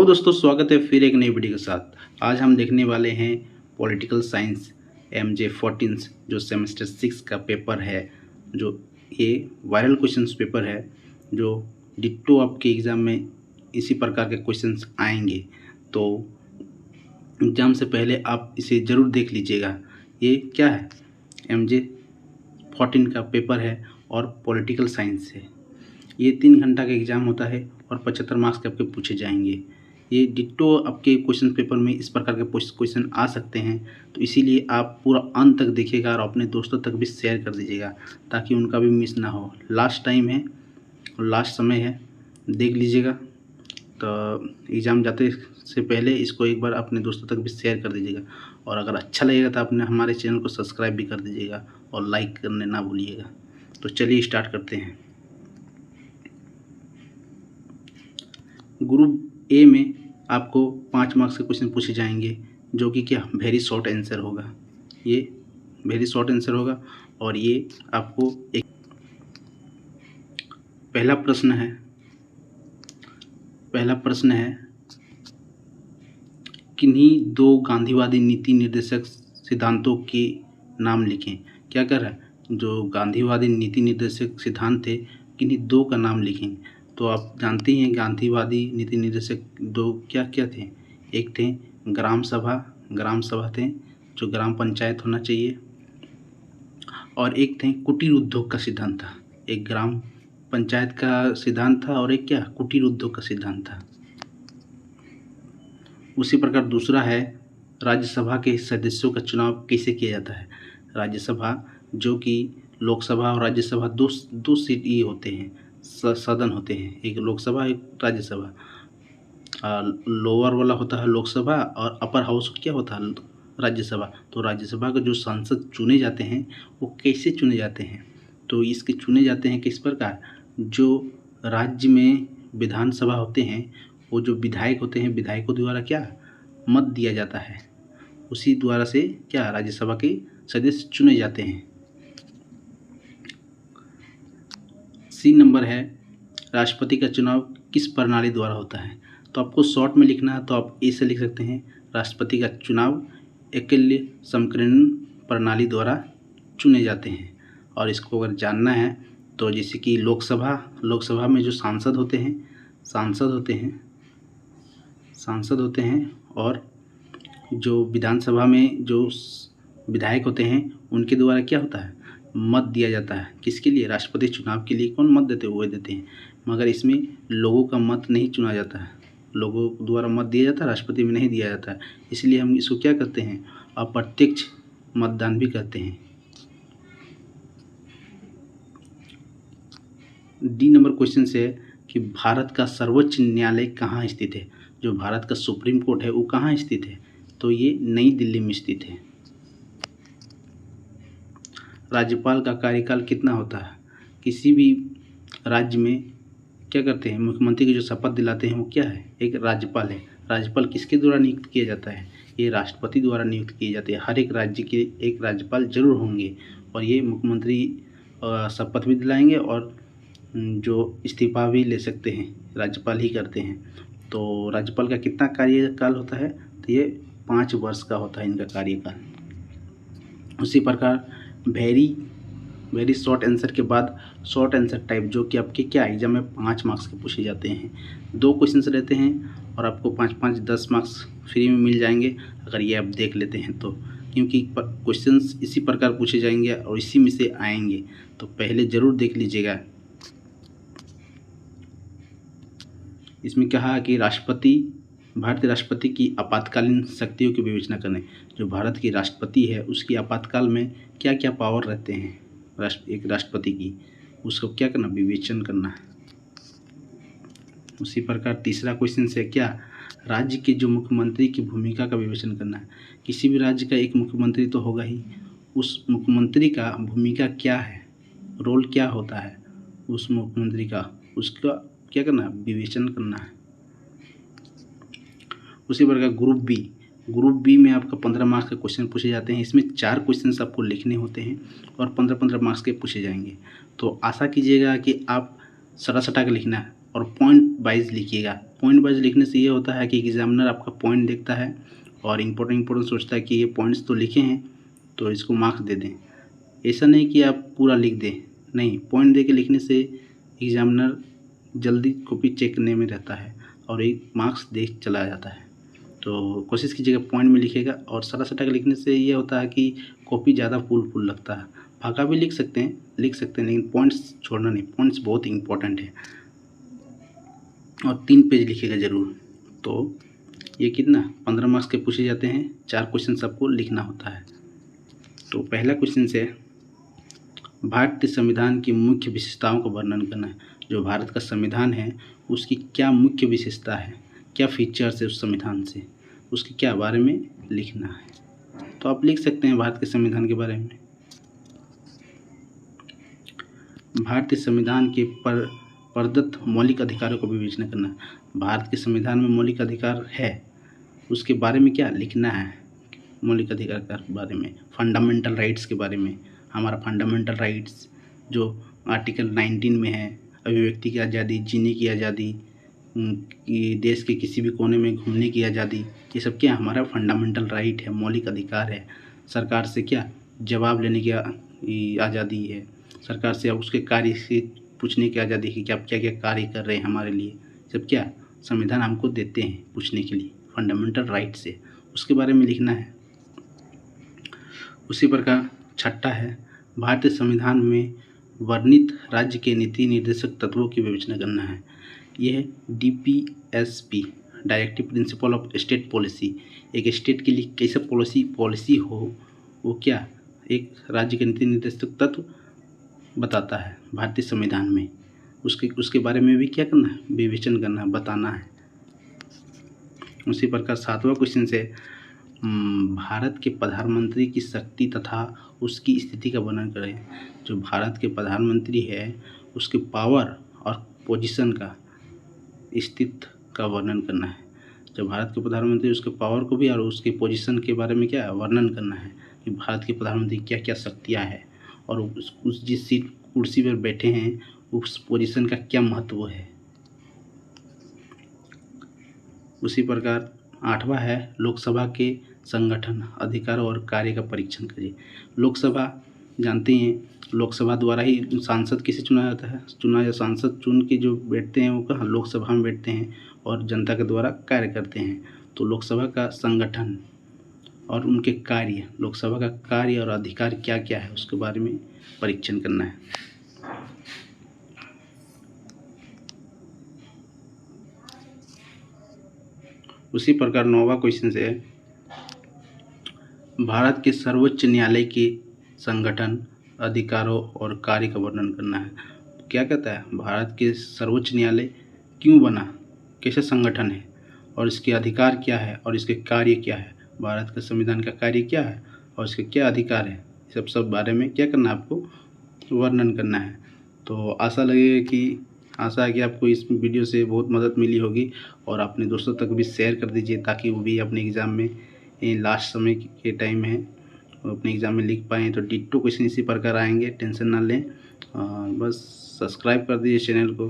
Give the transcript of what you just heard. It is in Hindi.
हेलो दोस्तों, स्वागत है फिर एक नई वीडियो के साथ। आज हम देखने वाले हैं पॉलिटिकल साइंस MJ14 जो सेमेस्टर 6 का पेपर है। जो ये वायरल क्वेश्चंस पेपर है, जो डिट्टो आपके एग्ज़ाम में इसी प्रकार के क्वेश्चंस आएंगे। तो एग्ज़ाम से पहले आप इसे ज़रूर देख लीजिएगा। ये क्या है, MJ14 का पेपर है और पॉलिटिकल साइंस है। ये 3 घंटा का एग्ज़ाम होता है और 75 मार्क्स के आपके पूछे जाएंगे। ये डिट्टो आपके क्वेश्चन पेपर में इस प्रकार के क्वेश्चन आ सकते हैं, तो इसीलिए आप पूरा अंत तक देखिएगा और अपने दोस्तों तक भी शेयर कर दीजिएगा ताकि उनका भी मिस ना हो। लास्ट टाइम है और लास्ट समय है, देख लीजिएगा। तो एग्ज़ाम जाते से पहले इसको एक बार अपने दोस्तों तक भी शेयर कर दीजिएगा और अगर अच्छा लगेगा तो अपने हमारे चैनल को सब्सक्राइब भी कर दीजिएगा और लाइक करने ना भूलिएगा। तो चलिए स्टार्ट करते हैं। ग्रुप ए में आपको 5 मार्क्स के क्वेश्चन पूछे जाएंगे, जो कि क्या वेरी शॉर्ट आंसर होगा। ये वेरी शॉर्ट आंसर होगा और ये आपको एक पहला प्रश्न है किन्हीं 2 गांधीवादी नीति निर्देशक सिद्धांतों के नाम लिखें। क्या कर रहा है, जो गांधीवादी नीति निर्देशक सिद्धांत थे किन्हीं 2 का नाम लिखें। तो आप जानते हैं गांधीवादी नीति निर्देशक 2 क्या क्या थे। एक थे ग्राम सभा थे, जो ग्राम पंचायत होना चाहिए, और एक थे कुटीर उद्योग का सिद्धांत था। एक ग्राम पंचायत का सिद्धांत था और एक क्या कुटीर उद्योग का सिद्धांत था। उसी प्रकार दूसरा है राज्यसभा के सदस्यों का चुनाव कैसे किया जाता है। राज्यसभा, जो कि लोकसभा और राज्यसभा दो सीट ये होते हैं, सदन होते हैं, एक लोकसभा एक राज्यसभा। लोअर वाला होता है लोकसभा और अपर हाउस क्या होता है राज्यसभा। तो राज्यसभा के जो सांसद चुने जाते हैं वो कैसे चुने जाते हैं, तो इसके चुने जाते हैं किस प्रकार। जो राज्य में विधानसभा होते हैं, वो जो विधायक होते हैं, विधायकों द्वारा क्या मत दिया जाता है, उसी द्वारा से क्या राज्यसभा के सदस्य चुने जाते हैं। सी नंबर है राष्ट्रपति का चुनाव किस प्रणाली द्वारा होता है। तो आपको शॉर्ट में लिखना है तो आप ऐसे लिख सकते हैं, राष्ट्रपति का चुनाव एकल्य समकरण प्रणाली द्वारा चुने जाते हैं। और इसको अगर जानना है तो जैसे कि लोकसभा में जो सांसद होते हैं और जो विधानसभा में जो विधायक होते हैं उनके द्वारा क्या होता है, मत दिया जाता है। किसके लिए, राष्ट्रपति चुनाव के लिए कौन मत देते हैं, वो देते हैं। मगर इसमें लोगों का मत नहीं चुना जाता है, लोगों द्वारा मत दिया जाता है, राष्ट्रपति में नहीं दिया जाता है। इसलिए हम इसको क्या करते हैं, अप्रत्यक्ष मतदान भी करते हैं। डी नंबर क्वेश्चन से कि भारत का सर्वोच्च न्यायालय कहाँ स्थित है। जो भारत का सुप्रीम कोर्ट है वो कहाँ स्थित है, तो ये नई दिल्ली में स्थित है। राज्यपाल का कार्यकाल कितना होता है। किसी भी राज्य में क्या करते हैं, मुख्यमंत्री की जो शपथ दिलाते हैं वो क्या है, एक राज्यपाल है। राज्यपाल किसके द्वारा नियुक्त किया जाता है, ये राष्ट्रपति द्वारा नियुक्त किए जाते हैं। हर एक राज्य के एक राज्यपाल जरूर होंगे और ये मुख्यमंत्री शपथ भी दिलाएंगे और जो इस्तीफा भी ले सकते हैं, राज्यपाल ही करते हैं। तो राज्यपाल का कितना कार्यकाल होता है, तो ये 5 वर्ष का होता है इनका कार्यकाल। उसी प्रकार वेरी शॉर्ट आंसर के बाद शॉर्ट आंसर टाइप, जो कि आपके क्या एग्जाम में 5 मार्क्स के पूछे जाते हैं। 2 क्वेश्चंस रहते हैं और आपको 5-5 10 मार्क्स फ्री में मिल जाएंगे अगर ये आप देख लेते हैं तो, क्योंकि क्वेश्चंस इसी प्रकार पूछे जाएंगे और इसी में से आएंगे। तो पहले ज़रूर देख लीजिएगा। इसमें कहा कि भारतीय राष्ट्रपति की आपातकालीन शक्तियों की विवेचना करें। जो भारत की राष्ट्रपति है उसकी आपातकाल में क्या क्या पावर रहते हैं एक राष्ट्रपति की, उसको क्या करना, विवेचन करना है। उसी प्रकार तीसरा क्वेश्चन से क्या, राज्य के जो मुख्यमंत्री की भूमिका का विवेचन करना है। किसी भी राज्य का एक मुख्यमंत्री तो होगा ही, उस मुख्यमंत्री का भूमिका क्या है, रोल क्या होता है उस मुख्यमंत्री का, उसका क्या करना है, विवेचन करना है। उसी प्रकार ग्रुप बी में आपका 15 मार्क्स के क्वेश्चन पूछे जाते हैं। इसमें 4 क्वेश्चन आपको लिखने होते हैं और 15-15 मार्क्स के पूछे जाएंगे। तो आशा कीजिएगा कि आप सटा के लिखना है और पॉइंट वाइज लिखिएगा। पॉइंट वाइज लिखने से ये होता है कि एग्जामिनर आपका पॉइंट देखता है और इम्पोर्टेंट सोचता है कि ये पॉइंट्स तो लिखे हैं तो इसको मार्क्स दे दें। ऐसा नहीं कि आप पूरा लिख दें, नहीं, पॉइंट दे के लिखने से एग्जामिनर जल्दी कॉपी चेक करने में रहता है और एक मार्क्स देख चला जाता है। तो कोशिश कीजिएगा पॉइंट में लिखिएगा। और सटा लिखने से ये होता है कि कॉपी ज़्यादा फुल लगता है। फाका भी लिख सकते हैं लेकिन पॉइंट्स छोड़ना नहीं, पॉइंट्स बहुत इंपॉर्टेंट है। और 3 पेज लिखिएगा ज़रूर। तो ये कितना 15 मार्क्स के पूछे जाते हैं, 4 क्वेश्चन सबको लिखना होता है। तो पहला क्वेश्चन से भारतीय संविधान की मुख्य विशेषताओं का वर्णन करना है। जो भारत का संविधान है उसकी क्या मुख्य विशेषता है, क्या फीचर्स है उस संविधान से, उसके क्या बारे में लिखना है। तो आप लिख सकते हैं भारत के संविधान के बारे में। भारतीय संविधान के प्रदत्त मौलिक अधिकारों को विवेचना करना। भारत के संविधान में मौलिक अधिकार है, उसके बारे में क्या लिखना है। मौलिक अधिकार के बारे में, फंडामेंटल राइट्स के बारे में। हमारा फंडामेंटल राइट्स जो आर्टिकल 19 में है, अभिव्यक्ति की आज़ादी, जीने की आज़ादी, कि देश के किसी भी कोने में घूमने की आज़ादी, ये सब क्या हमारा फंडामेंटल राइट है, मौलिक अधिकार है। सरकार से क्या जवाब लेने की आज़ादी है, सरकार से उसके कार्य से पूछने की आज़ादी है कि आप क्या क्या कार्य कर रहे हैं हमारे लिए, सब क्या संविधान हमको देते हैं पूछने के लिए, फंडामेंटल राइट से, उसके बारे में लिखना है। उसी प्रकार छठा है भारतीय संविधान में वर्णित राज्य के नीति निर्देशक तत्वों की विवेचना करना है। यह DPSP, directive principle of state policy, एक स्टेट के लिए कैसे पॉलिसी हो, वो क्या एक राज्य के नीति निर्देशक तत्व बताता है भारतीय संविधान में। उसके बारे में भी क्या करना है, विवेचन करना है, बताना है। उसी प्रकार 7वां क्वेश्चन से भारत के प्रधानमंत्री की शक्ति तथा उसकी स्थिति का वर्णन करें। जो भारत के प्रधानमंत्री है उसके पावर और पोजीशन का, स्थिति का वर्णन करना है। जब भारत के प्रधानमंत्री उसके पावर को भी और उसके पोजीशन के बारे में क्या वर्णन करना है कि भारत के प्रधानमंत्री क्या क्या शक्तियाँ हैं और उस जिस कुर्सी पर बैठे हैं उस पोजीशन का क्या महत्व है। उसी प्रकार 8वां है लोकसभा के संगठन, अधिकार और कार्य का परीक्षण करिए। लोकसभा जानते हैं, लोकसभा द्वारा ही सांसद किसे चुना जाता है, सांसद चुन के जो बैठते हैं वो कहाँ लोकसभा में बैठते हैं और जनता के द्वारा कार्य करते हैं। तो लोकसभा का संगठन और उनके कार्य, लोकसभा का कार्य और अधिकार क्या क्या है उसके बारे में परीक्षण करना है। उसी प्रकार 9वां क्वेश्चन से भारत के सर्वोच्च न्यायालय के संगठन, अधिकारों और कार्य का वर्णन करना है। क्या कहता है, भारत के सर्वोच्च न्यायालय क्यों बना, कैसे संगठन है और इसके अधिकार क्या है और इसके कार्य क्या है, भारत के संविधान का कार्य क्या है और इसके क्या अधिकार है, सब बारे में क्या करना है, आपको वर्णन करना है। तो आशा है कि आपको इस वीडियो से बहुत मदद मिली होगी और अपने दोस्तों तक भी शेयर कर दीजिए ताकि वो भी अपने एग्ज़ाम में लास्ट समय के टाइम है अपने एग्ज़ाम में लिख पाएँ। तो डिट्टो क्वेश्चन इसी प्रकार आएंगे, टेंशन ना लें। बस सब्सक्राइब कर दीजिए चैनल को।